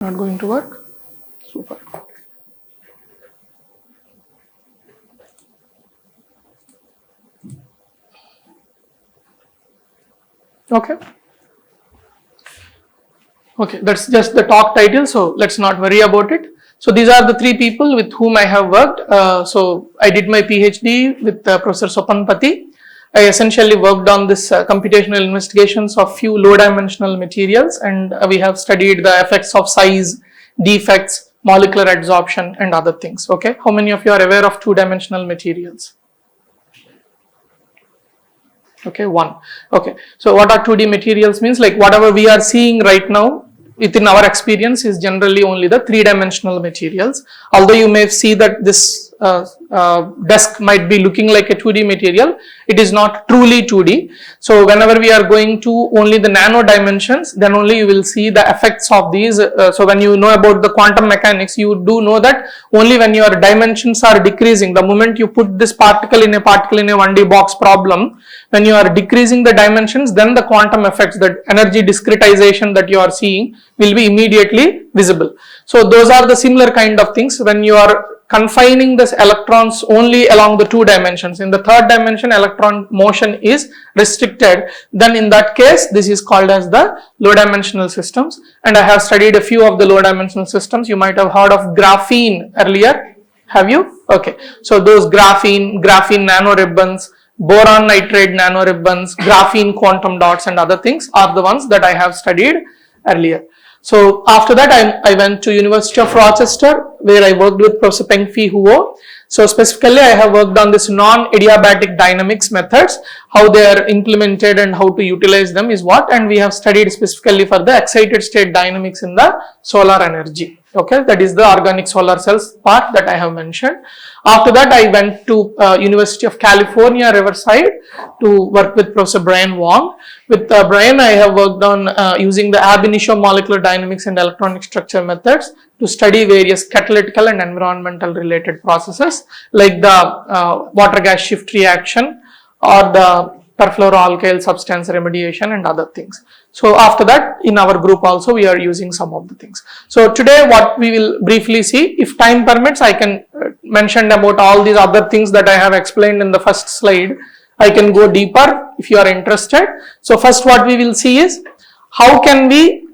Not going to work? Super. Okay. Okay, that's just the talk title, so let's not worry about it. So these are the three people with whom I have worked. So I did my PhD with Professor Sopanpati. I essentially worked on this computational investigations of few low-dimensional materials, and we have studied the effects of size, defects, molecular adsorption, and other things. Okay, how many of you are aware of two-dimensional materials? Okay, one. Okay, so what are 2D materials means? Like whatever we are seeing right now within our experience is generally only the three-dimensional materials. Although you may see that this desk might be looking like a 2D material, it is not truly 2D. So whenever we are going to only the nano dimensions, then only you will see the effects of these. So when you know about the quantum mechanics, you do know that only when your dimensions are decreasing, the moment you put this particle in a 1D box problem, when you are decreasing the dimensions, then the quantum effects, that energy discretization that you are seeing will be immediately visible. So those are the similar kind of things when you are confining this electrons only along the two dimensions. In the third dimension, electron motion is restricted. Then in that case, this is called as the low dimensional systems. And I have studied a few of the low dimensional systems. You might have heard of graphene earlier. Have you? Okay. So those graphene nanoribbons, boron nitride nanoribbons, graphene quantum dots and other things are the ones that I have studied earlier. So after that I went to University of Rochester where I worked with Professor Peng-Fei Huo. So specifically I have worked on this non-adiabatic dynamics methods, how they are implemented and how to utilize them is what, and we have studied specifically for the excited state dynamics in the solar energy. Okay, that is the organic solar cells part that I have mentioned. After that I went to University of California Riverside to work with Professor Brian Wong. With Brian I have worked on using the ab initio molecular dynamics and electronic structure methods to study various catalytical and environmental related processes like the water gas shift reaction or the perfluoroalkyl substance remediation and other things. So after that in our group also we are using some of the things. So today what we will briefly see, if time permits I can mention about all these other things that I have explained in the first slide. I can go deeper if you are interested. So first what we will see is how can we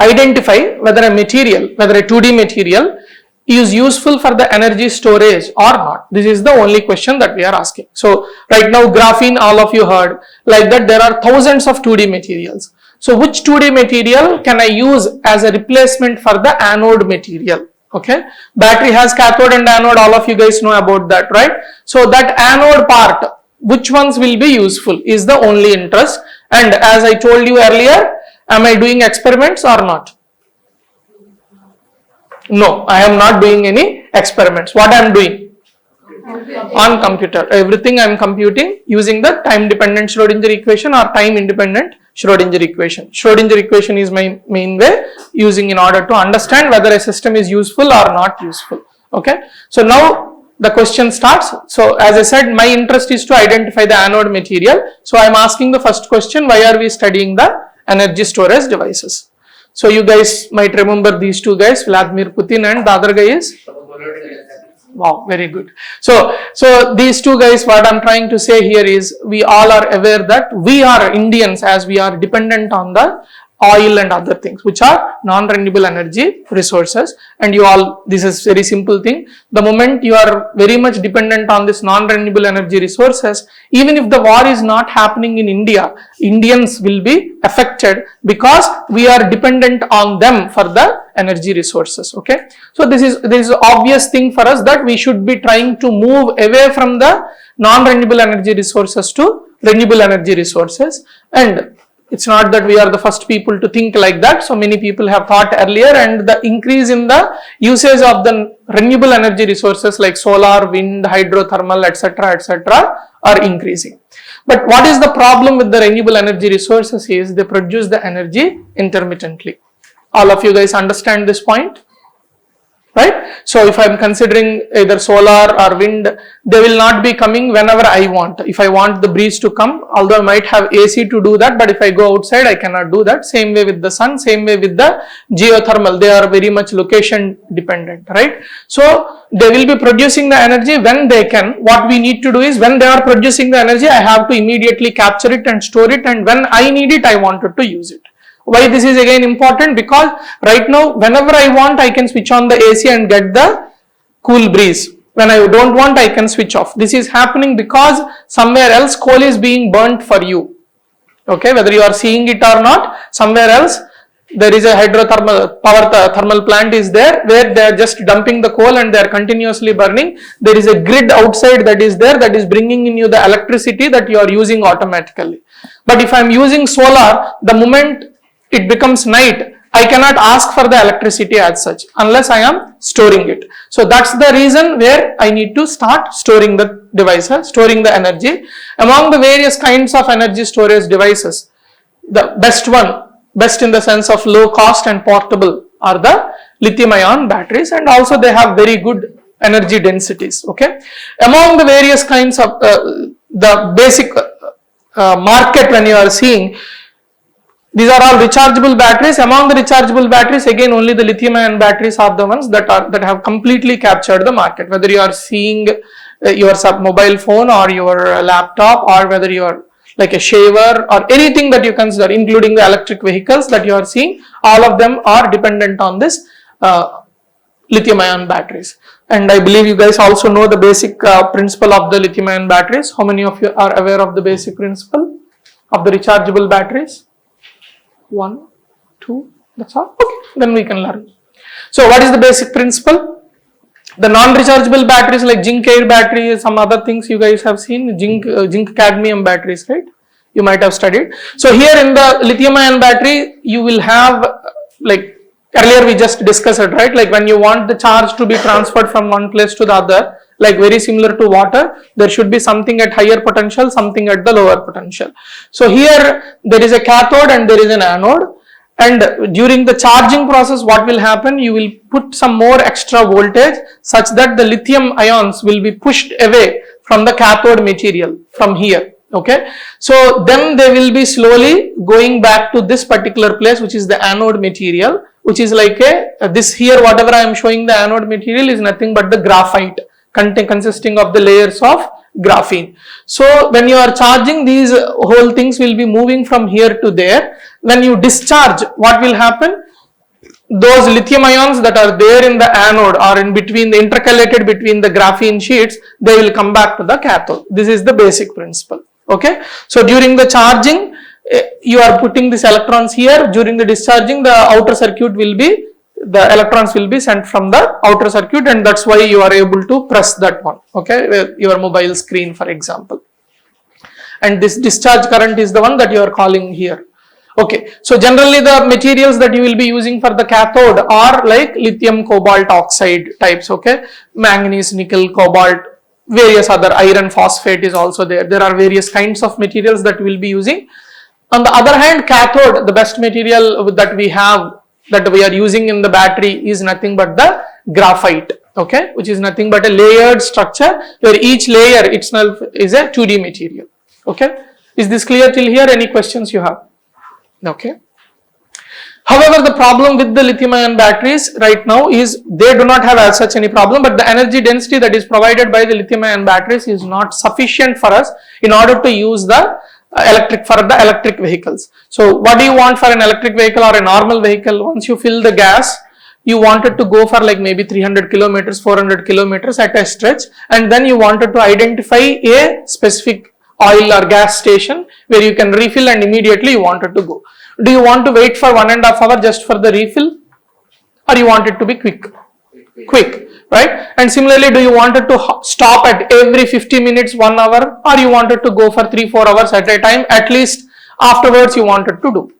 identify whether a material, whether a 2D material is useful for the energy storage or not. This is the only question that we are asking. So right now graphene, all of you heard, like that there are thousands of 2D materials. So which 2D material can I use as a replacement for the anode material? Okay, battery has cathode and anode, all of you guys know about that, right? So that anode part, which ones will be useful is the only interest. And as I told you earlier, am I doing experiments or not? No, I am not doing any experiments. What I am doing? On computer. Everything I am computing using the time dependent Schrodinger equation or time independent Schrodinger equation. Schrodinger equation is my main way using in order to understand whether a system is useful or not useful. Okay. So now the question starts. So as I said, my interest is to identify the anode material. So I am asking the first question, why are we studying the energy storage devices? So you guys might remember these two guys, Vladimir Putin, and the other guy is? Wow, very good. So these two guys, what I'm trying to say here is we all are aware that we are Indians, as we are dependent on the oil and other things which are non-renewable energy resources, and you all, this is very simple thing, the moment you are very much dependent on this non-renewable energy resources, even if the war is not happening in India, Indians will be affected because we are dependent on them for the energy resources. Okay, so this is an obvious thing for us that we should be trying to move away from the non-renewable energy resources to renewable energy resources. And it's not that we are the first people to think like that. So many people have thought earlier, and the increase in the usage of the renewable energy resources like solar, wind, hydrothermal, etc. are increasing. But what is the problem with the renewable energy resources is they produce the energy intermittently. All of you guys understand this point? right? So if I am considering either solar or wind, they will not be coming whenever I want. If I want the breeze to come, although I might have AC to do that, but if I go outside, I cannot do that. Same way with the sun, same way with the geothermal. They are very much location dependent, right? So they will be producing the energy when they can. What we need to do is, when they are producing the energy, I have to immediately capture it and store it, and when I need it, I wanted to use it. Why this is again important? Because right now, whenever I want, I can switch on the AC and get the cool breeze. When I don't want, I can switch off. This is happening because somewhere else coal is being burnt for you. Okay, whether you are seeing it or not, somewhere else there is a hydrothermal thermal plant is there, where they are just dumping the coal and they are continuously burning. There is a grid outside that is there, that is bringing in you the electricity that you are using automatically. But if I am using solar, the moment it becomes night, I cannot ask for the electricity as such unless I am storing it. So that's the reason where I need to start storing the devices, storing the energy. Among the various kinds of energy storage devices, the best in the sense of low cost and portable, are the lithium ion batteries, and also they have very good energy densities. Okay, among the various kinds of the basic market, when you are seeing, these are all rechargeable batteries. Among the rechargeable batteries, again, only the lithium ion batteries are the ones that have completely captured the market. Whether you are seeing your mobile phone or your laptop, or whether you are like a shaver or anything that you consider, including the electric vehicles that you are seeing, all of them are dependent on this lithium ion batteries. And I believe you guys also know the basic principle of the lithium ion batteries. How many of you are aware of the basic principle of the rechargeable batteries? 1, 2, that's all. Okay, then we can learn. So what is the basic principle? The non-rechargeable batteries like zinc air battery, some other things you guys have seen, zinc cadmium batteries, right? You might have studied. So here in the lithium ion battery, you will have, like earlier we just discussed it, right? Like when you want the charge to be transferred from one place to the other, like very similar to water, there should be something at higher potential, something at the lower potential. So here there is a cathode and there is an anode, and during the charging process, what will happen? You will put some more extra voltage such that the lithium ions will be pushed away from the cathode material from here. Okay, so then they will be slowly going back to this particular place, which is the anode material, which is like this here, whatever I am showing, the anode material is nothing but the graphite, consisting of the layers of graphene. So when you are charging, these whole things will be moving from here to there. When you discharge, what will happen? Those lithium ions that are there in the anode or in between, the intercalated between the graphene sheets, they will come back to the cathode. This is the basic principle. Okay, so during the charging, you are putting these electrons here. During the discharging, the outer circuit will be, the electrons will be sent from the outer circuit, and that's why you are able to press that one. Okay, your mobile screen, for example. And this discharge current is the one that you are calling here. Okay, so generally the materials that you will be using for the cathode are like lithium cobalt oxide types. Okay, manganese, nickel, cobalt, various other, iron phosphate is also there. There are various kinds of materials that we will be using. On the other hand, cathode, the best material that we have, that we are using in the battery, is nothing but the graphite. Okay, which is nothing but a layered structure where each layer itself is a 2D material. Okay, is this clear till here? Any questions you have? Okay. However, the problem with the lithium ion batteries right now is they do not have as such any problem, but the energy density that is provided by the lithium ion batteries is not sufficient for us in order to use the electric vehicles. So what do you want for an electric vehicle or a normal vehicle? Once you fill the gas, you wanted to go for like maybe 300 kilometers, 400 kilometers at a stretch, and then you wanted to identify a specific oil or gas station where you can refill and immediately you wanted to go. Do you want to wait for 1.5 hours just for the refill, or you want it to be quick, right? And similarly, do you want it to stop at every 50 minutes, 1 hour, or you wanted to go for 3-4 hours at a time, at least afterwards you wanted to do?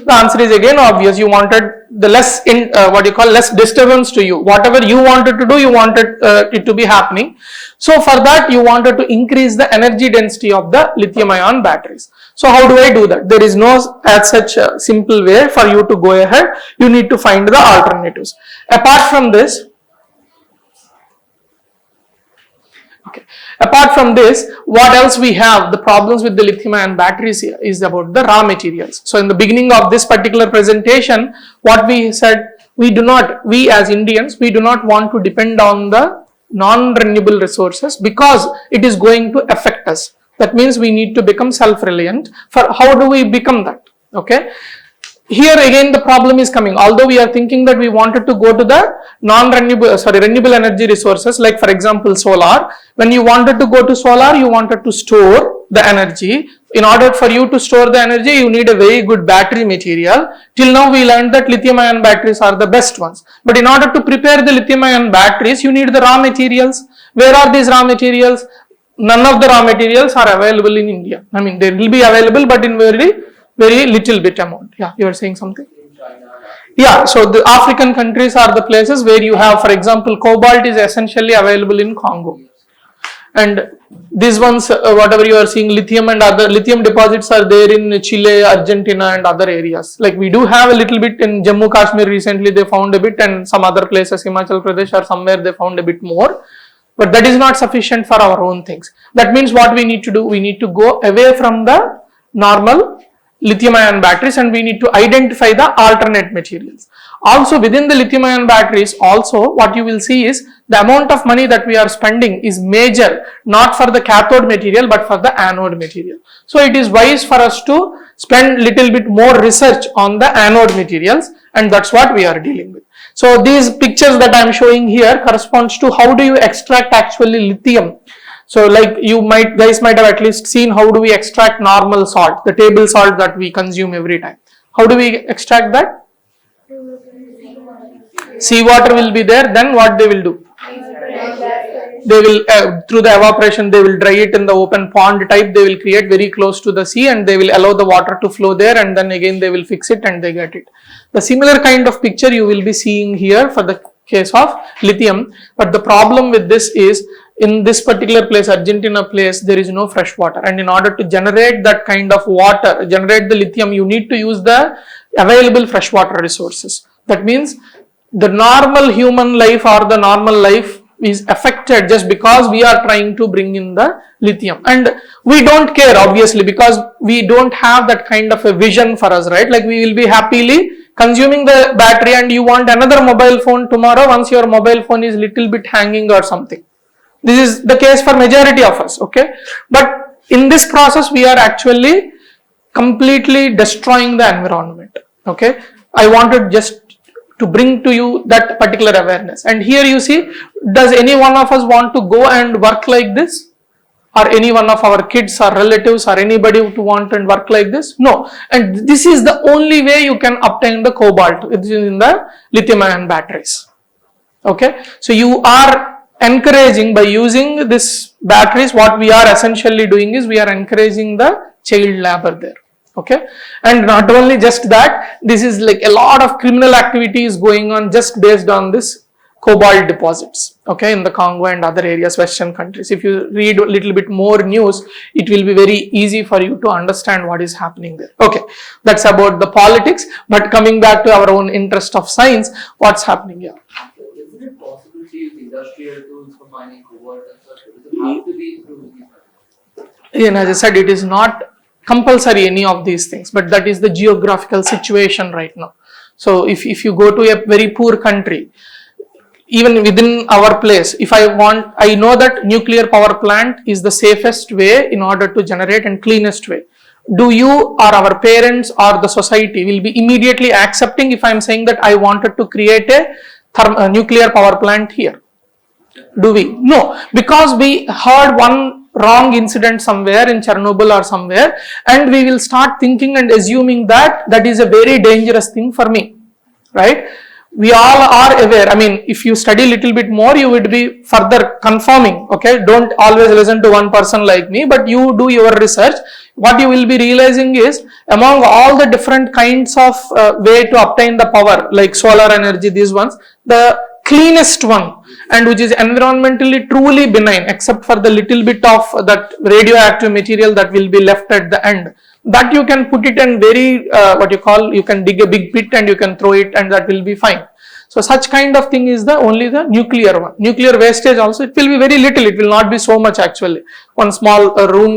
The answer is again obvious. You wanted the less less disturbance to you. Whatever you wanted to do, you wanted it to be happening. So for that, you wanted to increase the energy density of the lithium ion batteries. So how do I do that? There is no as such simple way for you to go ahead. You need to find the alternatives. Apart from this, Okay. Apart from this, what else we have? The problems with the lithium-ion batteries is about the raw materials. So in the beginning of this particular presentation, what we said, we as Indians, we do not want to depend on the non-renewable resources because it is going to affect us. That means we need to become self-reliant. For how do we become that? Okay. Here again the problem is coming. Although we are thinking that we wanted to go to the renewable energy resources, like for example solar. When you wanted to go to solar, you wanted to store the energy. In order for you to store the energy, you need a very good battery material. Till now we learned that lithium-ion batteries are the best ones. But in order to prepare the lithium-ion batteries, you need the raw materials. Where are these raw materials? None of the raw materials are available in India. I mean, they will be available, but in very little bit amount. Yeah, you are saying something? Yeah, so the African countries are the places where you have, for example, cobalt is essentially available in Congo. And these ones, whatever you are seeing, lithium and other lithium deposits are there in Chile, Argentina and other areas. Like we do have a little bit in Jammu Kashmir recently they found a bit, and some other places, Himachal Pradesh or somewhere they found a bit more. But that is not sufficient for our own things. That means what we need to do, we need to go away from the normal lithium-ion batteries and we need to identify the alternate materials. Also within the lithium-ion batteries, also what you will see is the amount of money that we are spending is major, not for the cathode material but for the anode material. So it is wise for us to spend little bit more research on the anode materials, and that's what we are dealing with. So these pictures that I am showing here corresponds to how do you extract actually lithium. So like you guys might have at least seen how do we extract normal salt, the table salt that we consume every time. How do we extract that? Seawater will be there, then what they will do? They will, through the evaporation, they will dry it in the open pond type, they will create very close to the sea and they will allow the water to flow there, and then again they will fix it and they get it. The similar kind of picture you will be seeing here for the case of lithium, but the problem with this is, in this particular place, Argentina place, there is no fresh water, and in order to generate that kind of water, generate the lithium, you need to use the available freshwater resources. That means the normal human life or the normal life is affected just because we are trying to bring in the lithium, and we don't care obviously because we don't have that kind of a vision for us, right? Like we will be happily consuming the battery and you want another mobile phone tomorrow once your mobile phone is little bit hanging or something. This is the case for majority of us, okay? But in this process, we are actually completely destroying the environment, okay? I wanted just to bring to you that particular awareness. And here you see, does any one of us want to go and work like this? Or any one of our kids or relatives or anybody to want and work like this? No. And this is the only way you can obtain the cobalt, which is in the lithium-ion batteries, okay? So you are encouraging, by using this batteries, what we are essentially doing is we are encouraging the child labor there, okay? And not only just that, this is like a lot of criminal activities going on just based on this cobalt deposits, okay, in the Congo and other areas, Western countries. If you read a little bit more news, it will be very easy for you to understand what is happening there. Okay, that's about the politics, but coming back to our own interest of science, what's happening here? Isn't it possible to use industrial tools for mining cobalt and such? Does it have to be through these? And as I said, it is not compulsory any of these things, but that is the geographical situation right now. So if you go to a very poor country, even within our place, if I know that nuclear power plant is the safest way in order to generate and cleanest way. Do you or our parents or the society will be immediately accepting if I am saying that I wanted to create a nuclear power plant here? Do we? No, because we heard one wrong incident somewhere in Chernobyl or somewhere, and we will start thinking and assuming that that is a very dangerous thing for me, right? We all are aware. I mean, if you study a little bit more, you would be further confirming, okay? Don't always listen to one person like me, but you do your research. What you will be realizing is, among all the different kinds of way to obtain the power, like solar energy, these ones, the cleanest one and which is environmentally truly benign, except for the little bit of that radioactive material that will be left at the end, that you can put it in very you can dig a big pit and you can throw it and that will be fine. So such kind of thing is the only the nuclear one. Nuclear wastage also, it will be very little, it will not be so much actually. One small room,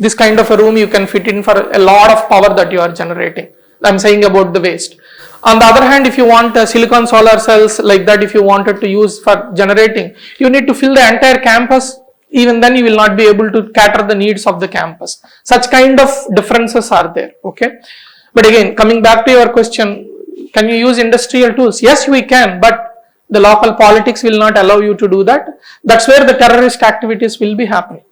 this kind of a room you can fit in for a lot of power that you are generating. I'm saying about the waste. On the other hand, if you want silicon solar cells like that, if you wanted to use for generating, you need to fill the entire campus. Even then you will not be able to cater the needs of the campus. Such kind of differences are there, okay. But again, coming back to your question, can you use industrial tools? Yes, we can, but the local politics will not allow you to do that. That's where the terrorist activities will be happening.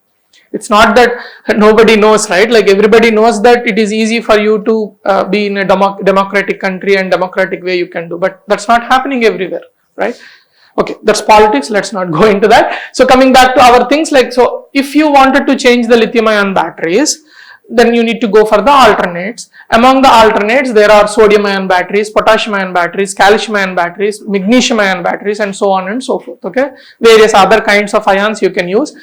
It's not that nobody knows, right? Like everybody knows that it is easy for you to be in a democratic country and democratic way you can do, but that's not happening everywhere, right? Okay, that's politics, let's not go into that. So coming back to our things, like, so if you wanted to change the lithium ion batteries, then you need to go for the alternates. Among the alternates, there are sodium ion batteries, potassium ion batteries, calcium ion batteries, magnesium ion batteries, and so on and so forth, okay. Various other kinds of ions you can use.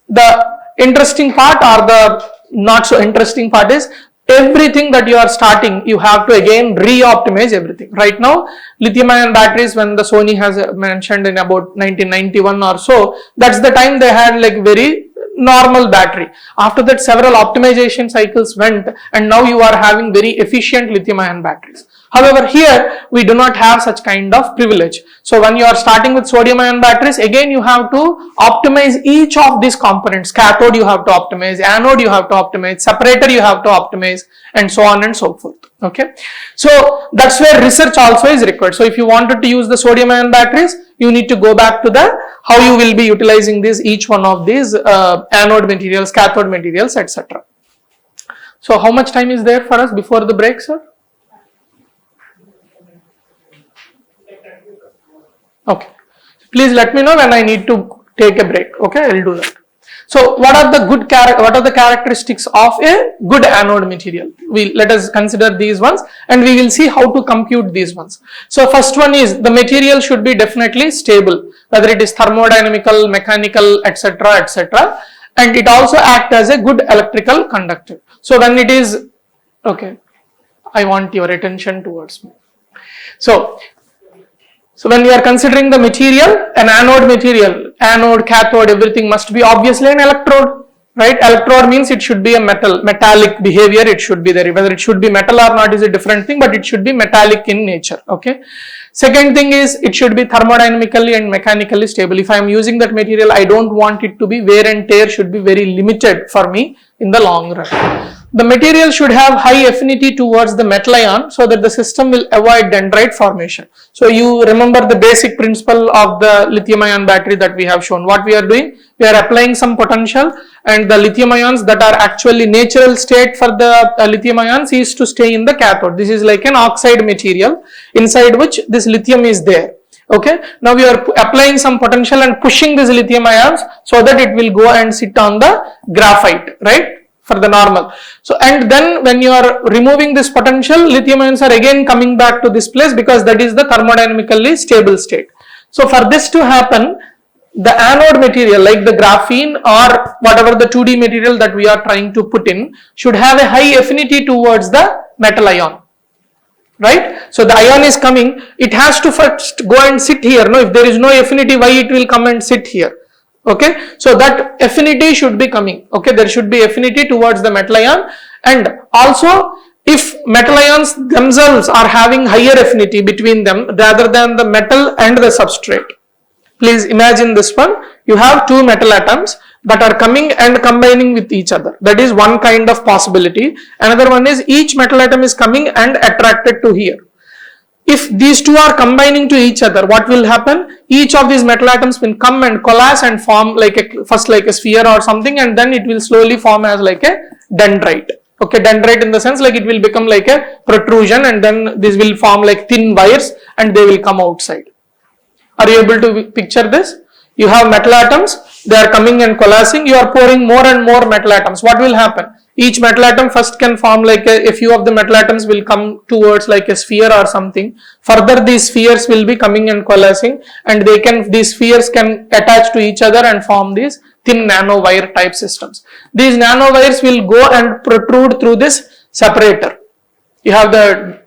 The interesting part or the not so interesting part is, everything that you are starting, you have to again re-optimize everything. Right now, lithium ion batteries, when the Sony has mentioned in about 1991 or so, that's the time they had like very normal battery. After that, several optimization cycles went, and now you are having very efficient lithium ion batteries. However, here we do not have such kind of privilege. So when you are starting with sodium ion batteries, again you have to optimize each of these components. Cathode you have to optimize, anode you have to optimize, separator you have to optimize, and so on and so forth. Okay. So that's where research also is required. So if you wanted to use the sodium ion batteries, you need to go back to the how you will be utilizing this, each one of these anode materials, cathode materials, etc. So how much time is there for us before the break, sir? Okay, please let me know when I need to take a break. Okay, I will do that. So what are the characteristics of a good anode material? Let us consider these ones, and we will see how to compute these ones. So first one is, the material should be definitely stable, whether it is thermodynamical, mechanical, etc., etc., and it also acts as a good electrical conductor. So when it is, okay, I want your attention towards me. So when we are considering the material, an anode material, anode, cathode, everything must be obviously an electrode, right? Electrode means it should be a metallic behavior, it should be there. Whether it should be metal or not is a different thing, but it should be metallic in nature, okay? Second thing is, it should be thermodynamically and mechanically stable. If I am using that material, I don't want it to be, wear and tear should be very limited for me in the long run. The material should have high affinity towards the metal ion so that the system will avoid dendrite formation. So you remember the basic principle of the lithium ion battery that we have shown. What we are doing, we are applying some potential, and the lithium ions that are actually natural state for the lithium ions is to stay in the cathode. This is like an oxide material inside which this lithium is there. Okay, now we are applying some potential and pushing these lithium ions so that it will go and sit on the graphite, right? For the normal. So, and then when you are removing this potential, lithium ions are again coming back to this place because that is the thermodynamically stable state. So for this to happen, the anode material like the graphene or whatever the 2D material that we are trying to put in should have a high affinity towards the metal ion, right? So the ion is coming, it has to first go and sit here. No, if there is no affinity, why it will come and sit here? Okay, so that affinity should be coming. Okay, there should be affinity towards the metal ion, and also if metal ions themselves are having higher affinity between them rather than the metal and the substrate. Please imagine this one, you have two metal atoms that are coming and combining with each other. That is one kind of possibility. Another one is each metal atom is coming and attracted to here. If these two are combining to each other, what will happen? Each of these metal atoms will come and coalesce and form like first like a sphere or something, and then it will slowly form as like a dendrite. Okay, dendrite in the sense like it will become like a protrusion, and then this will form like thin wires and they will come outside. Are you able to picture this? You have metal atoms, they are coming and coalescing, you are pouring more and more metal atoms. What will happen? Each metal atom first can form like a few of the metal atoms will come towards like a sphere or something. Further these spheres will be coming and coalescing, and these spheres can attach to each other and form these thin nanowire type systems. These nanowires will go and protrude through this separator. You have the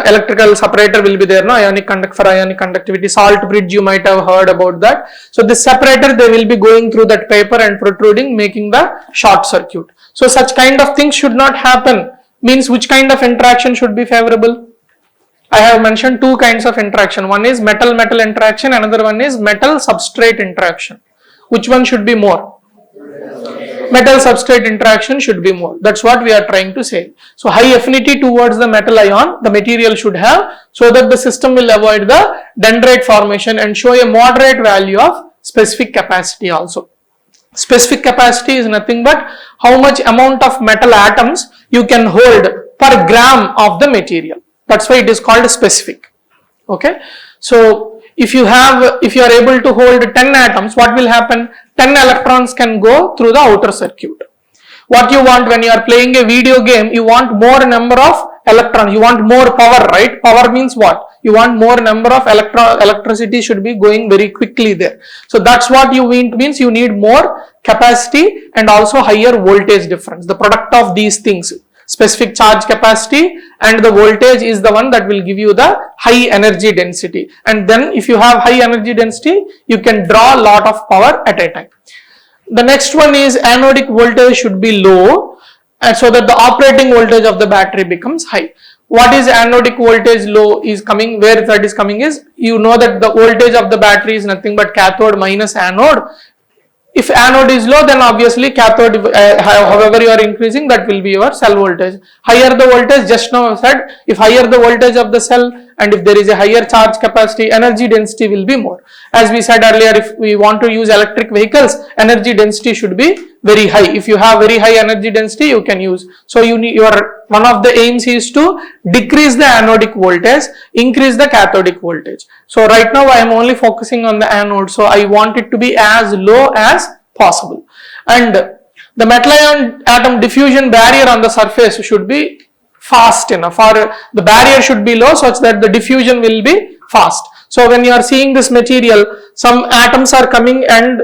electrical separator will be there, no? Ionic for ionic conductivity, salt bridge, you might have heard about that. So this separator, they will be going through that paper and protruding, making the short circuit. So such kind of things should not happen. Means which kind of interaction should be favorable? I have mentioned two kinds of interaction. One is metal-metal interaction, another one is metal substrate interaction. Which one should be more? Metal substrate interaction should be more. That's what we are trying to say. So high affinity towards the metal ion the material should have, so that the system will avoid the dendrite formation and show a moderate value of specific capacity also. Specific capacity is nothing but how much amount of metal atoms you can hold per gram of the material. That's why it is called specific. Okay. So if you are able to hold 10 atoms, what will happen? 10 electrons can go through the outer circuit. What you want when you are playing a video game, you want more number of electrons, you want more power, right? Power means what? You want more number of electricity should be going very quickly there. So that's what you means you need more capacity and also higher voltage difference. The product of these things, specific charge capacity and the voltage, is the one that will give you the high energy density. And then if you have high energy density, you can draw a lot of power at a time. The next one is anodic voltage should be low, and so that the operating voltage of the battery becomes high. What is anodic voltage low is coming, where that is coming is, you know that the voltage of the battery is nothing but cathode minus anode. If anode is low, then obviously cathode, however you are increasing, that will be your cell voltage. Higher the voltage, just now I said, if higher the voltage of the cell and if there is a higher charge capacity, energy density will be more. As we said earlier, if we want to use electric vehicles, energy density should be very high. If you have very high energy density, you can use. So you need one of the aims is to decrease the anodic voltage, increase the cathodic voltage. So right now I am only focusing on the anode, so I want it to be as low as possible. And the metal ion atom diffusion barrier on the surface should be fast enough, or the barrier should be low such that the diffusion will be fast. So when you are seeing this material, some atoms are coming and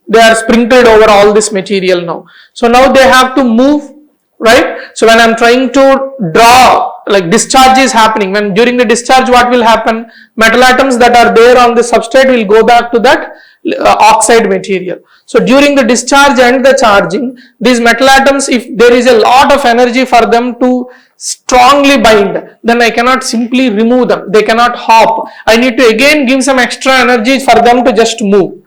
they are sprinkled over all this material now. So now they have to move, right? So when I am trying to draw, like discharge is happening, when during the discharge what will happen? Metal atoms that are there on the substrate will go back to that oxide material. So during the discharge and the charging, these metal atoms, if there is a lot of energy for them to strongly bind, then I cannot simply remove them. They cannot hop. I need to again give some extra energy for them to just move.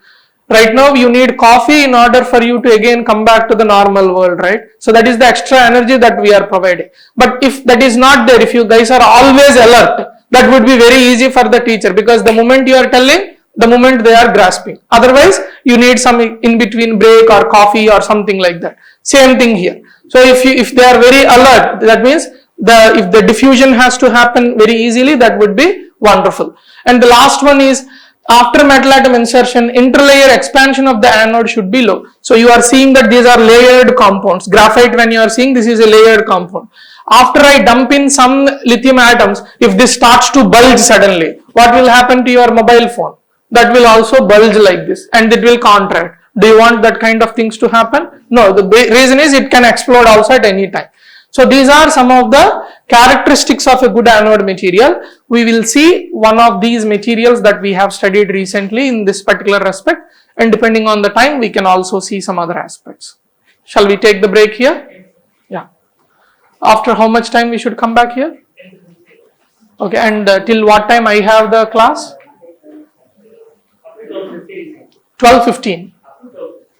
Right now you need coffee in order for you to again come back to the normal world, right? So that is the extra energy that we are providing. But if that is not there, if you guys are always alert, that would be very easy for the teacher, because the moment you are telling, the moment they are grasping. Otherwise you need some in between break or coffee or something like that. Same thing here. So if they are very alert, that means if the diffusion has to happen very easily, that would be wonderful. And the last one is, after metal atom insertion, interlayer expansion of the anode should be low. So you are seeing that these are layered compounds. Graphite, when you are seeing, this is a layered compound. After I dump in some lithium atoms, if this starts to bulge suddenly, what will happen to your mobile phone? That will also bulge like this and it will contract. Do you want that kind of things to happen? No, the reason is it can explode also at any time. So these are some of the characteristics of a good anode material. We will see one of these materials that we have studied recently in this particular respect, and depending on the time we can also see some other aspects. Shall we take the break here? Yeah. After how much time we should come back here? Okay, and till what time I have the class? 12:15.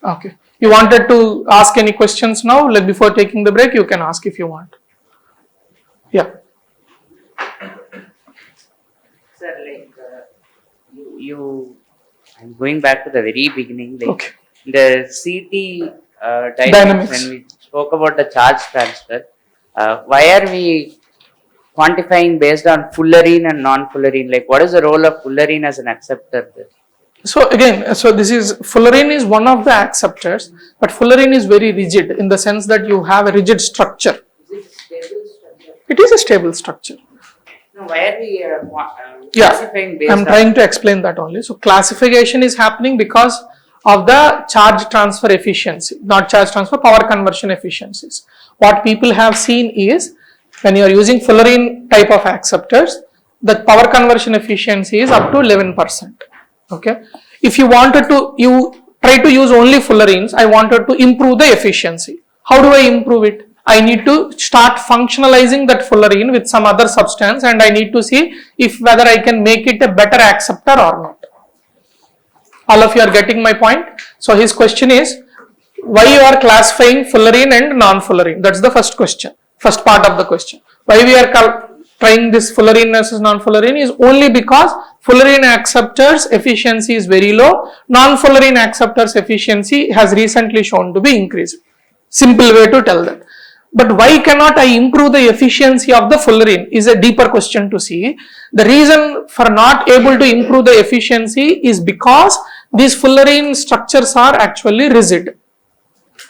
Okay. You wanted to ask any questions now? Like before taking the break, you can ask if you want. Yeah. Sir, like I'm going back to the very beginning. Like Okay. the CT dynamics, when we spoke about the charge transfer, why are we quantifying based on fullerene and non-fullerene? Like, what is the role of fullerene as an acceptor there? So again, fullerene is one of the acceptors, but fullerene is very rigid in the sense that you have a rigid structure. Is it stable structure? It is a stable structure. No, why are we Yeah, classifying based I'm trying to explain that only. So classification is happening because of the charge transfer efficiency, not charge transfer, power conversion efficiencies. What people have seen is When you are using fullerene type of acceptors, the power conversion efficiency is up to 11%. Okay. If you wanted to, you try to use only fullerenes, I wanted to improve the efficiency. How do I improve it? I need to start functionalizing that fullerene with some other substance, and I need to see if whether I can make it a better acceptor or not. All of you are getting my point? So his question is, why you are classifying fullerene and non-fullerene? That's the first question, first part of the question. Why we are trying this fullerene versus non-fullerene is only because fullerene acceptors efficiency is very low, non-fullerene acceptors efficiency has recently shown to be increased. Simple way to tell that. But why cannot I improve the efficiency of the fullerene is a deeper question to see. The reason for not able to improve the efficiency is because these fullerene structures are actually rigid.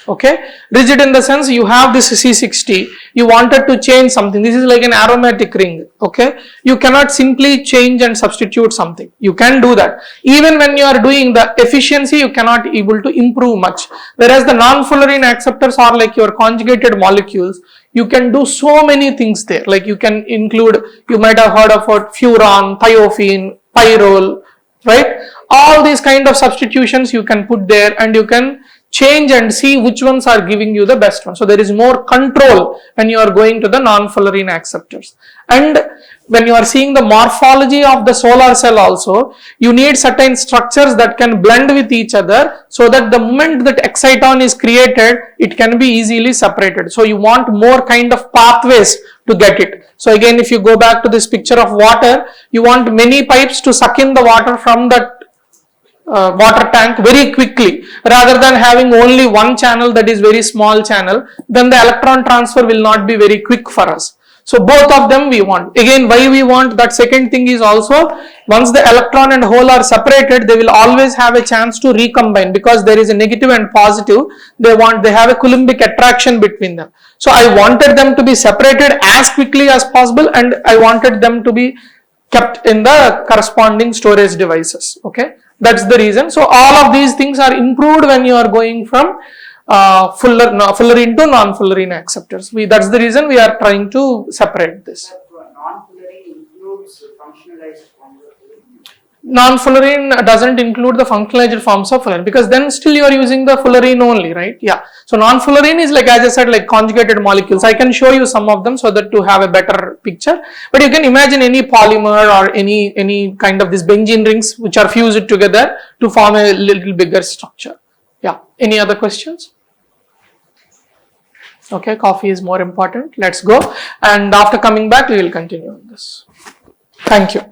Okay, rigid in the sense you have this C60, you wanted to change something, this is like an aromatic ring. Okay, you cannot simply change and substitute something, you can do that. Even when you are doing the efficiency, you cannot able to improve much. Whereas the non-fullerene acceptors are like your conjugated molecules, you can do so many things there. Like you can include, you might have heard about furan, thiophene, pyrrole, right? All these kind of substitutions you can put there, and you can change and see which ones are giving you the best one. So there is more control when you are going to the non-fullerene acceptors. And when you are seeing the morphology of the solar cell also, you need certain structures that can blend with each other, so that the moment that exciton is created, it can be easily separated. So you want more kind of pathways to get it. So again, if you go back to this picture of water, you want many pipes to suck in the water from that water tank very quickly, rather than having only one channel that is very small channel, then the electron transfer will not be very quick for us. So both of them we want. Again, why we want that second thing is also, once the electron and hole are separated, they will always have a chance to recombine, because there is a negative and positive, they have a Coulombic attraction between them. So I wanted them to be separated as quickly as possible, and I wanted them to be kept in the corresponding storage devices. Okay, that's the reason. So all of these things are improved when you are going from fullerene to non-fullerene acceptors. That's the reason we are trying to separate this. Non-fullerene includes functionalized forms of fullerene? Non-fullerene doesn't include the functionalized forms of fullerene, because then still you are using the fullerene only, right? Yeah. So non-fullerene is like, as I said, like conjugated molecules. I can show you some of them so that to have a better picture. But you can imagine any polymer or any kind of these benzene rings which are fused together to form a little bigger structure. Yeah. Any other questions? Okay, coffee is more important. Let's go. And after coming back, we will continue on this. Thank you.